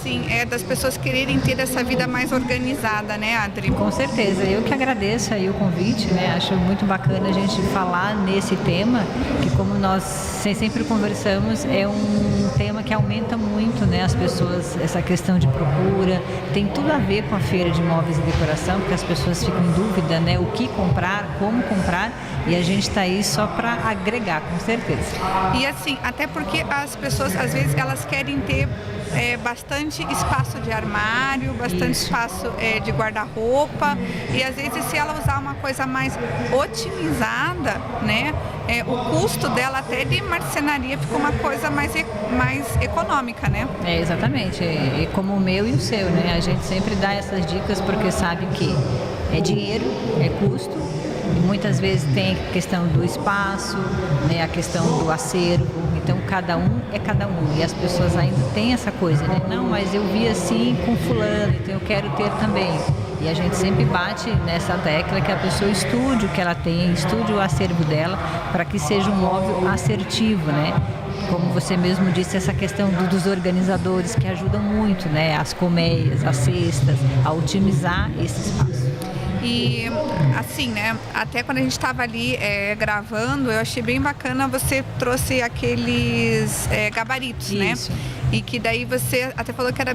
assim, das pessoas quererem ter essa vida mais organizada, né, Adri? Com certeza, eu que agradeço aí o convite, né? Acho muito bacana a gente falar nesse tema, que como nós sempre conversamos, é um tema que aumenta muito, né, as pessoas, essa questão de procura, tem tudo a ver com a feira de móveis e decoração, porque as pessoas ficam em dúvida, né, o que comprar, como comprar, e a gente está aí só para agregar, com certeza. E assim, até porque as pessoas, às vezes, elas querem ter bastante espaço de armário, bastante espaço de guarda-roupa, e às vezes se ela usar uma coisa mais otimizada, né, o custo dela até de marcenaria fica uma coisa mais econômica, né? Exatamente, e como o meu e o seu, né, a gente sempre dá essas dicas porque sabe que é dinheiro, é custo, e muitas vezes tem a questão do espaço, né, a questão do acervo, então cada um é cada um, e as pessoas ainda têm essa coisa, né, não, mas eu vi assim com fulano, então eu quero ter também, e a gente sempre bate nessa tecla que a pessoa estude o que ela tem, estude o acervo dela, para que seja um móvel assertivo, né? Como você mesmo disse, essa questão dos organizadores que ajudam muito, né, as colmeias, as cestas, a otimizar esse espaço. E assim, né, até quando a gente estava ali gravando, eu achei bem bacana, você trouxe aqueles gabaritos, Isso. né? E que daí você até falou que era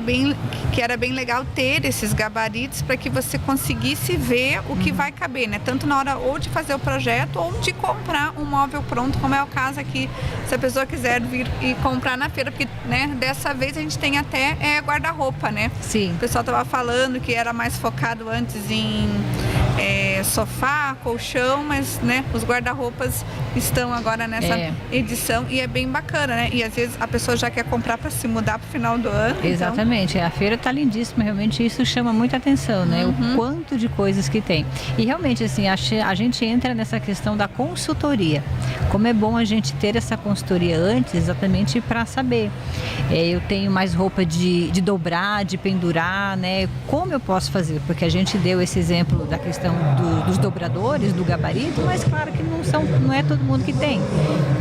bem legal ter esses gabaritos para que você conseguisse ver o que vai caber, né? Tanto na hora ou de fazer o projeto ou de comprar um móvel pronto, como é o caso aqui, se a pessoa quiser vir e comprar na feira, porque, né, dessa vez a gente tem até guarda-roupa, né? Sim. O pessoal estava falando que era mais focado antes em sofá, colchão, mas, né, os guarda-roupas estão agora nessa edição e é bem bacana, né? E às vezes a pessoa já quer comprar para se mudar para o final do ano. Exatamente, a feira está lindíssima, realmente isso chama muita atenção, né? O quanto de coisas que tem. E realmente, assim, a gente entra nessa questão da consultoria. Como é bom a gente ter essa consultoria antes, exatamente para saber. Eu tenho mais roupa de dobrar, de pendurar, né? Como eu posso fazer? Porque a gente deu esse exemplo da questão dos dobradores, do gabarito, mas claro que não é todo mundo que tem,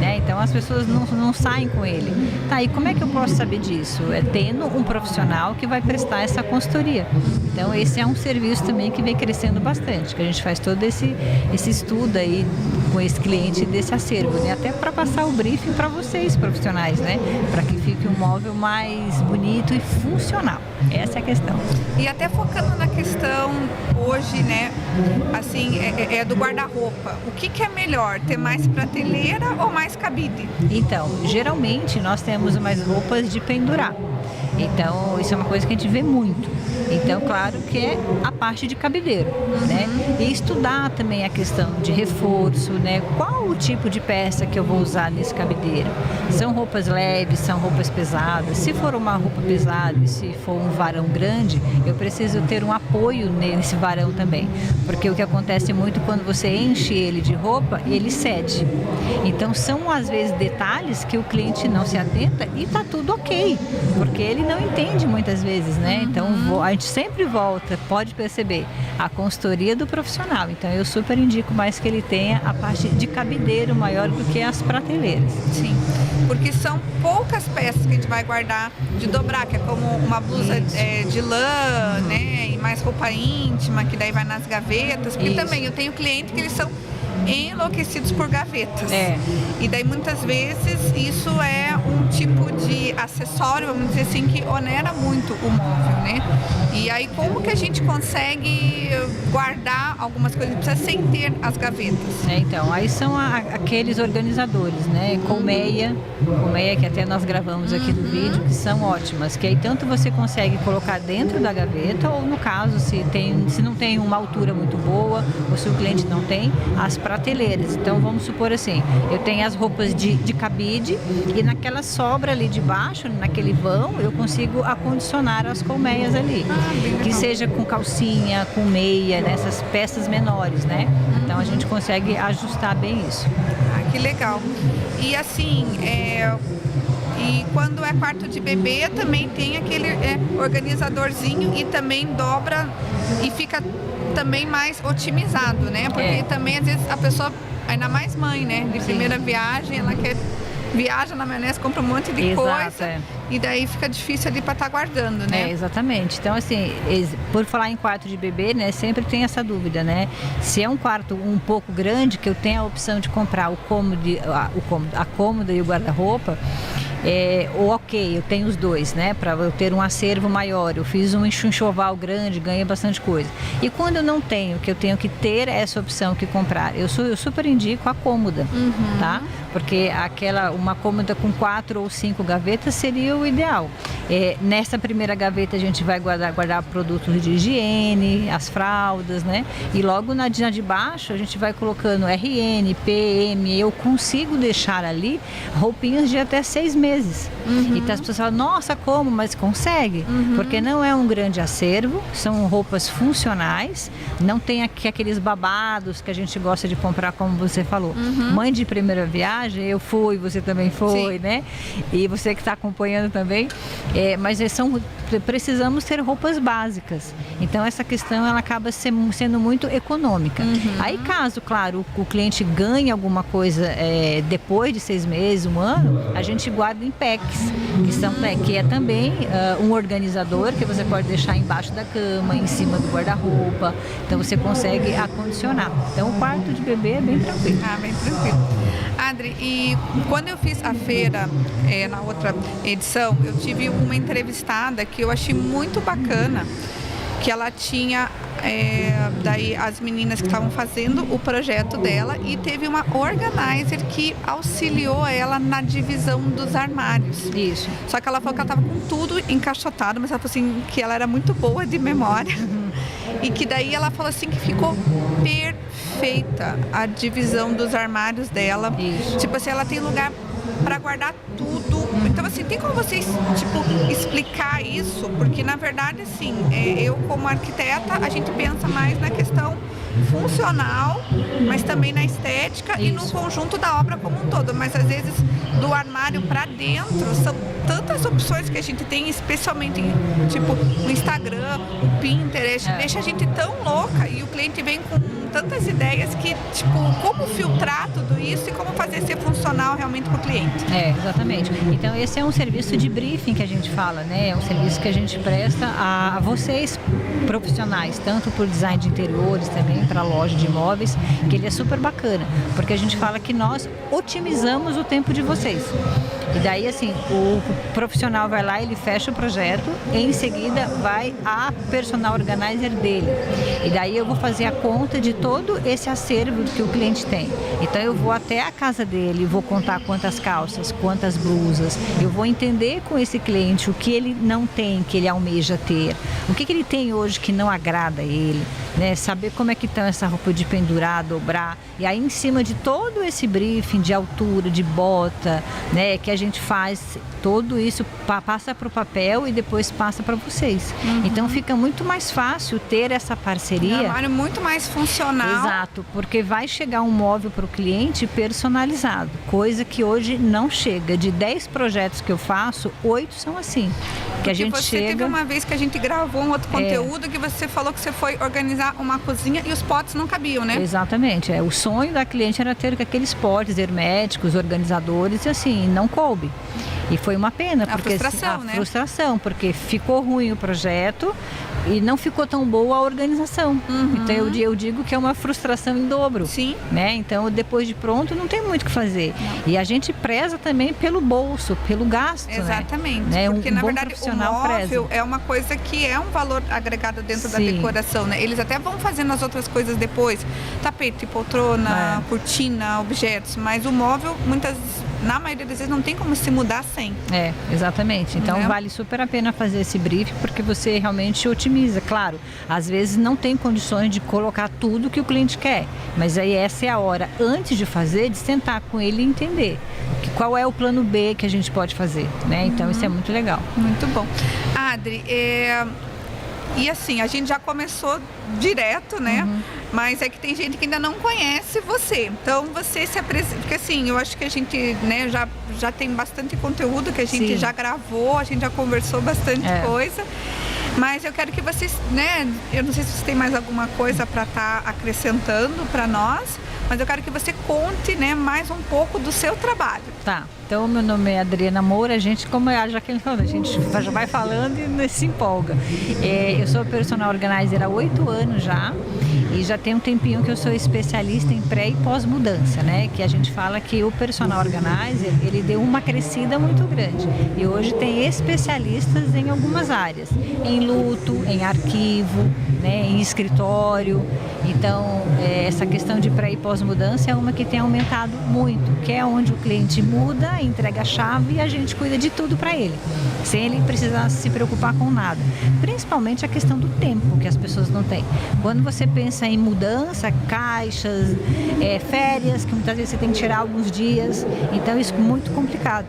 né? Então as pessoas não saem com ele. Tá, e como é que eu posso saber disso? É tendo um profissional que vai prestar essa consultoria. Então esse é um serviço também que vem crescendo bastante, que a gente faz todo esse estudo aí com esse cliente desse acervo, né? Até para passar o briefing para vocês profissionais, né? Para que fique um móvel mais bonito e funcional. Essa é a questão. E até focando na questão hoje, né, assim, do guarda-roupa. O que é melhor, ter mais prateleira ou mais cabide? Então, geralmente nós temos umas roupas de pendurar. Então, isso é uma coisa que a gente vê muito. Então, claro que é a parte de cabideiro, né? E estudar também a questão de reforço, né? Qual o tipo de peça que eu vou usar nesse cabideiro? São roupas leves, são roupas pesadas? Se for uma roupa pesada e se for um varão grande, eu preciso ter um apoio nesse varão também. Porque o que acontece muito quando você enche ele de roupa, ele cede. Então, são às vezes detalhes que o cliente não se atenta e tá tudo ok, porque ele não entende muitas vezes, né? Então, a gente sempre volta, pode perceber, a consultoria do profissional. Então, eu super indico mais que ele tenha a parte de cabideiro maior do que as prateleiras. Sim, porque são poucas peças que a gente vai guardar de dobrar, que é como uma blusa de lã, né? E mais roupa íntima, que daí vai nas gavetas. Porque também eu tenho clientes que eles são enlouquecidos por gavetas. E daí muitas vezes isso é um tipo de acessório, vamos dizer assim, que onera muito o móvel, né? E aí como que a gente consegue guardar algumas coisas sem ter as gavetas? Então, aí são aqueles organizadores, né? Colmeia que até nós gravamos aqui no vídeo, que são ótimas, que aí tanto você consegue colocar dentro da gaveta, ou no caso, se não tem uma altura muito boa, ou se o cliente não tem, as prateleiras. Então, vamos supor assim, eu tenho as roupas de cabide e naquela sobra ali de baixo, naquele vão, eu consigo acondicionar as colmeias ali. Que seja com calcinha, com meia, nessas peças menores, né? Então, a gente consegue ajustar bem isso. Que legal. E assim, e quando é quarto de bebê, também tem aquele organizadorzinho e também dobra e fica também mais otimizado, né? Porque também, às vezes, a pessoa, ainda mais mãe, né? De primeira viagem, ela quer viaja na maionese, compra um monte de coisa. E daí fica difícil ali para estar guardando, né? Exatamente. Então, assim, por falar em quarto de bebê, né, sempre tem essa dúvida, né? Se é um quarto um pouco grande, que eu tenho a opção de comprar a cômoda e o guarda-roupa, ok, eu tenho os dois, né? Para eu ter um acervo maior. Eu fiz um enxoval grande, ganhei bastante coisa. E quando eu não tenho, que eu tenho que ter essa opção que comprar, eu super indico a cômoda, tá? Porque uma cômoda com 4 ou 5 gavetas seria o ideal. Nessa primeira gaveta a gente vai guardar produtos de higiene, as fraldas, né? E logo na de baixo a gente vai colocando RN, PM. Eu consigo deixar ali roupinhas de até 6 meses. Então as pessoas falam, nossa, como? Mas consegue? Porque não é um grande acervo, são roupas funcionais, não tem aqueles babados que a gente gosta de comprar, como você falou. Mãe de primeira viagem, eu fui, você também foi, né? E você que está acompanhando também. Mas precisamos ter roupas básicas. Então essa questão ela acaba sendo muito econômica. Aí caso, claro, o cliente ganhe alguma coisa depois de 6 meses, 1 ano, a gente guarda em packs, que é também um organizador que você pode deixar embaixo da cama, em cima do guarda-roupa. Então você consegue acondicionar. Então o quarto de bebê é bem tranquilo. Bem tranquilo. Adri, e quando eu fiz a feira, na outra edição, eu tive uma entrevistada que eu achei muito bacana, que ela tinha daí as meninas que estavam fazendo o projeto dela e teve uma organizer que auxiliou ela na divisão dos armários. Isso. Só que ela falou que ela estava com tudo encaixotado, mas ela falou assim que ela era muito boa de memória e que daí ela falou assim que ficou perfeita a divisão dos armários dela. Isso. Tipo assim, ela tem lugar para guardar tudo. Então, assim, tem como vocês, explicar isso? Porque, na verdade, assim, eu como arquiteta, a gente pensa mais na questão funcional, mas também na estética e no conjunto da obra como um todo. Mas, às vezes, do armário para dentro, são tantas opções que a gente tem, especialmente, no Instagram, o Pinterest, deixa a gente tão louca e o cliente vem com tantas ideias que, como filtrar tudo isso e como fazer ser funcional realmente para o cliente. Exatamente. Então, esse é um serviço de briefing que a gente fala, né? É um serviço que a gente presta a vocês profissionais, tanto por design de interiores também, para loja de imóveis, que ele é super bacana, porque a gente fala que nós otimizamos o tempo de vocês. E daí, assim, o profissional vai lá, ele fecha o projeto, em seguida vai a personal organizer dele. E daí eu vou fazer a conta de todo esse acervo que o cliente tem. Então eu vou até a casa dele, vou contar quantas calças, quantas blusas, eu vou entender com esse cliente o que ele não tem, que ele almeja ter, o que ele tem hoje que não agrada a ele, né? Saber como é que estão essa roupa de pendurar, dobrar, e aí em cima de todo esse briefing de altura, de bota, né, que a gente faz, tudo isso passa para o papel e depois passa para vocês. Então fica muito mais fácil ter essa parceria. Um armário muito mais funcional. Exato, porque vai chegar um móvel para o cliente personalizado, coisa que hoje não chega. De 10 projetos que eu faço, 8 são assim. Que a gente você teve uma vez que a gente gravou um outro conteúdo que você falou que você foi organizar uma cozinha e os potes não cabiam, né? Exatamente. O sonho da cliente era ter aqueles potes herméticos, organizadores, e assim, não coube. E foi uma pena, porque frustração, porque ficou ruim o projeto e não ficou tão boa a organização. Então eu digo que é uma frustração em dobro. Sim. Né? Então depois de pronto não tem muito o que fazer. Não. E a gente preza também pelo bolso, pelo gasto. Exatamente. Né? Porque na verdade o móvel é uma coisa que é um valor agregado dentro da decoração, né? Eles até vão fazendo as outras coisas depois, tapete, poltrona, cortina, objetos, mas o móvel na maioria das vezes não tem como se mudar sem. Exatamente. Então vale super a pena fazer esse briefing, porque você realmente otimiza. Claro, às vezes não tem condições de colocar tudo que o cliente quer, mas aí essa é a hora, antes de fazer, de sentar com ele e entender qual é o plano B que a gente pode fazer, né? Então isso é muito legal. Muito bom. Adri, e assim, a gente já começou direto, né? Mas é que tem gente que ainda não conhece você. Então você se apresenta, porque assim, eu acho que a gente, né, já tem bastante conteúdo que a gente já gravou, a gente já conversou bastante coisa. Mas eu quero que vocês, né, eu não sei se vocês têm mais alguma coisa para estar acrescentando para nós, mas eu quero que você conte, né, mais um pouco do seu trabalho. Tá, então meu nome é Adriana Moura, a gente, como a Jaqueline falou, a gente já vai falando e se empolga. Eu sou personal organizer há 8 anos já, e já tem um tempinho que eu sou especialista em pré e pós-mudança, né? Que a gente fala que o personal organizer, ele deu uma crescida muito grande. E hoje tem especialistas em algumas áreas, em luto, em arquivo, né? Em escritório. Então, essa questão de pré e pós-mudança é uma que tem aumentado muito, que é onde o cliente muda, entrega a chave e a gente cuida de tudo para ele, sem ele precisar se preocupar com nada. Principalmente a questão do tempo, que as pessoas não têm. Quando você pensa em mudança, caixas, férias, que muitas vezes você tem que tirar alguns dias, então isso é muito complicado.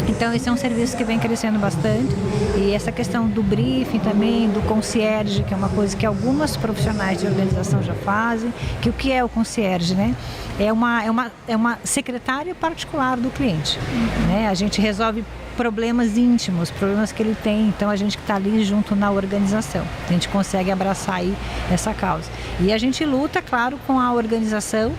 Então esse é um serviço que vem crescendo bastante, e essa questão do briefing também, do concierge, que é uma coisa que algumas profissionais de organização já fazem. Que o que é o concierge, né? É uma secretária particular do cliente, né? A gente resolve problemas íntimos, problemas que ele tem, então a gente que está ali junto na organização, a gente consegue abraçar aí essa causa. E a gente luta, claro, com a organização,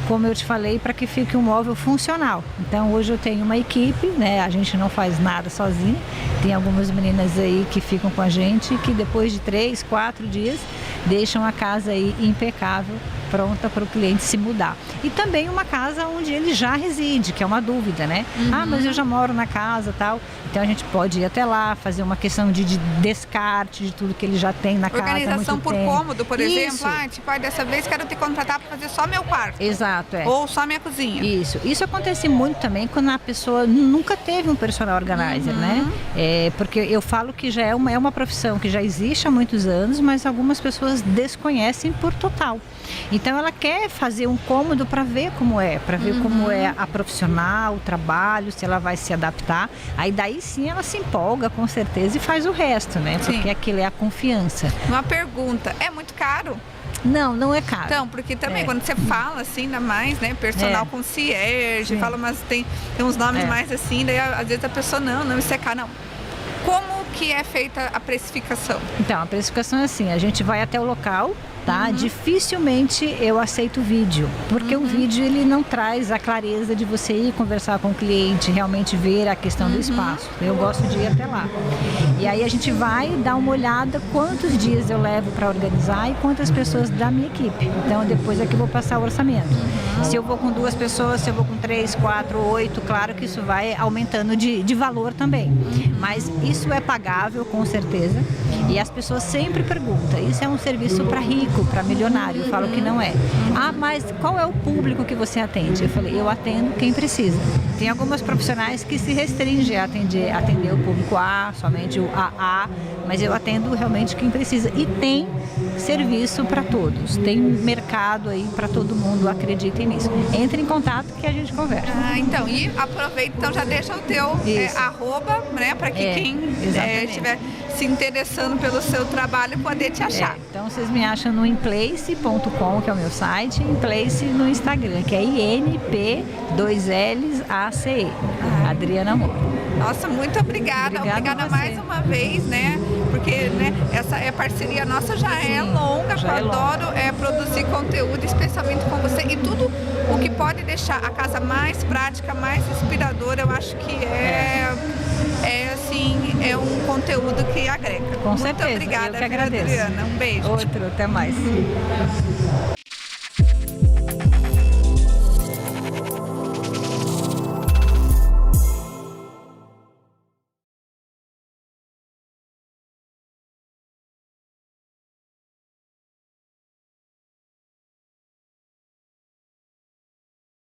como eu te falei, para que fique um móvel funcional. Então hoje eu tenho uma equipe, né? A gente não faz nada sozinho, tem algumas meninas aí que ficam com a gente, que depois de 3, 4 dias deixam a casa aí impecável, pronta para o cliente se mudar. E também uma casa onde ele já reside, que é uma dúvida, né? Ah, mas eu já moro na casa, tal. Então a gente pode ir até lá, fazer uma questão de descarte de tudo que ele já tem na casa. Organização por cômodo, por Isso. exemplo. Ah, tipo, dessa vez quero te contratar para fazer só meu quarto. Exato, Ou só minha cozinha. Isso acontece muito também quando a pessoa nunca teve um personal organizer, né? Porque eu falo que já é uma profissão que já existe há muitos anos, mas algumas pessoas desconhecem por total. Então ela quer fazer um cômodo para ver como é, como é a profissional, o trabalho, se ela vai se adaptar. Aí daí sim ela se empolga com certeza e faz o resto, né? Sim. Porque aquilo é a confiança. Uma pergunta, é muito caro? Não, não é caro. Então, porque também quando você fala assim, ainda mais, né? Personal concierge, fala, mas tem uns nomes mais assim, daí às vezes a pessoa, não, isso é caro, não. Como que é feita a precificação? Então, a precificação é assim, a gente vai até o local, tá? Dificilmente eu aceito vídeo, porque o vídeo ele não traz a clareza de você ir conversar com o cliente, realmente ver a questão do espaço. Eu gosto de ir até lá. E aí a gente vai dar uma olhada quantos dias eu levo para organizar e quantas pessoas da minha equipe. Então depois é que eu vou passar o orçamento. Se eu vou com 2 pessoas, se eu vou com 3, 4, 8, claro que isso vai aumentando de valor também. Mas isso é pagável com certeza. E as pessoas sempre perguntam, isso é um serviço para rico, para milionário? Eu falo que não é. Ah, mas qual é o público que você atende? Eu falei, eu atendo quem precisa. Tem algumas profissionais que se restringem a atender o público A, somente o AA, mas eu atendo realmente quem precisa. E tem serviço para todos, tem mercado aí para todo mundo, acreditem nisso. Entre em contato que a gente conversa. Então, e aproveita, então já deixa o teu arroba, né, para que quem estiver se interessando pelo seu trabalho poder te achar. Então vocês me acham no inplace.com, que é o meu site, Inplace no Instagram, que é INP2LACE, Adriana Moura. Nossa, muito obrigada. Obrigada mais uma vez, né? Porque essa parceria nossa já é longa, eu adoro produzir conteúdo, especialmente com você. E tudo o que pode deixar a casa mais prática, mais inspiradora, eu acho que é um conteúdo que agrega. Com certeza. Muito obrigada, eu que agradeço. Adriana. Um beijo. Outro, até mais.